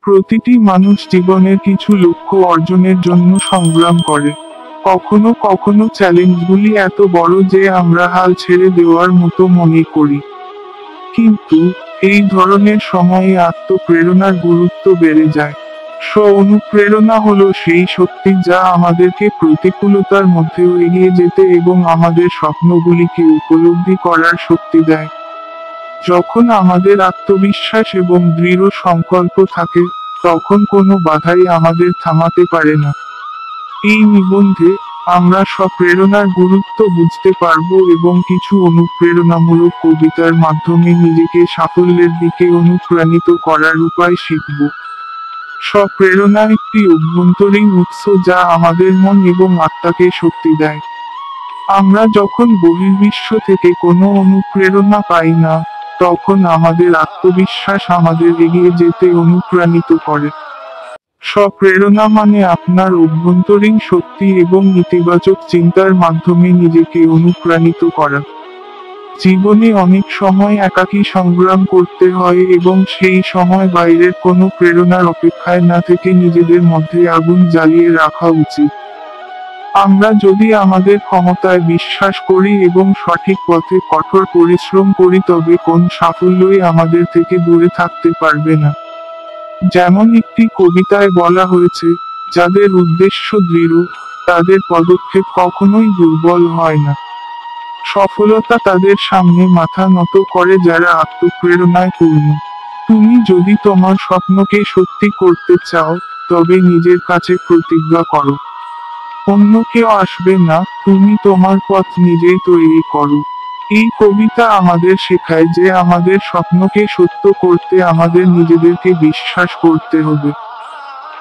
প্রতিটি মানুষ জীবনের কিছু লক্ষ্য অর্জনের জন্য সংগ্রাম করে। কখনো কখনো চ্যালেঞ্জগুলি এত বড় যে আমরা হাল ছেড়ে দেওয়ার মতো মনে করি। কিন্তু এই ধরনের সময়ে আত্মপ্রেরণার গুরুত্ব বেড়ে যায়। স্ব-অনুপ্রেরণা হলো সেই শক্তি যা আমাদেরকে প্রতিকূলতার মধ্যেও এগিয়ে যেতে এবং আমাদের স্বপ্নগুলিকে উপলব্ধি করার শক্তি দেয়। যখন আমাদের আত্মবিশ্বাস এবং দৃঢ় সংকল্প থাকে, তখন কোনো বাধাই আমাদের থামাতে পারে না। এই নিবন্ধে আমরা স্বপ্রেরণার গুরুত্ব বুঝতে পারব এবং কিছু অনুপ্রেরণামূলক কবিতার মাধ্যমে নিজেকে সাফল্যের দিকে অনুপ্রাণিত করার উপায় শিখব। স্বপ্রেরণা একটি অভ্যন্তরীণ উৎস যা আমাদের মন এবং আত্মাকে শক্তি দেয়। আমরা যখন বহির্বিশ্ব থেকে কোনো অনুপ্রেরণা পাই না, তখন আমাদের আত্মবিশ্বাস আমাদের এগিয়ে যেতে অনুপ্রাণিত করে। স্বপ্রেরণা মানে আপনার অভ্যন্তরীণ শক্তি এবং ইতিবাচক চিন্তার মাধ্যমে নিজেকে অনুপ্রাণিত করা। জীবনে অনেক সময় একাকী সংগ্রাম করতে হয় এবং সেই সময় বাইরের কোনো প্রেরণার অপেক্ষায় না থেকে নিজেদের মধ্যে আগুন জ্বালিয়ে রাখা উচিত। আমরা যদি আমাদের ক্ষমতায় বিশ্বাস করি এবং সঠিক পথে কঠোর পরিশ্রম করি তবে কোন সাফল্যই আমাদের থেকে দূরে থাকতে পারবে না। যেমন একটি কবিতায় বলা হয়েছে, যাদের উদ্দেশ্য দৃঢ়, তাদের পদক্ষেপ কখনোই দুর্বল হয় না। সফলতা তাদের সামনে মাথা নত করে যারা আত্মপ্রেরণায় পূর্ণ। তুমি যদি তোমার স্বপ্নকে সত্যি করতে চাও, তবে নিজের কাছে প্রতিজ্ঞা করো। অন্য কেউ আসবে না, তুমি তোমার পথ নিজেই তৈরি করো। এই কবিতা আমাদের শেখায় যে আমাদের স্বপ্নকে সত্য করতে আমাদের নিজেদেরকে বিশ্বাস করতে হবে।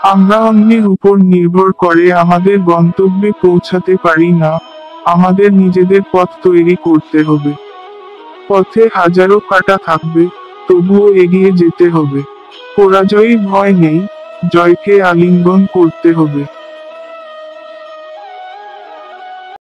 আমরা অন্যের উপর নির্ভর করে আমাদের গন্তব্যে পৌঁছাতে পারি না, আমাদের নিজেদের পথ তৈরি করতে হবে। পথে হাজারো কাঁটা থাকবে, তবুও এগিয়ে যেতে হবে। পরাজয়ের ভয় নেই, জয়কে আলিঙ্গন করতে হবে।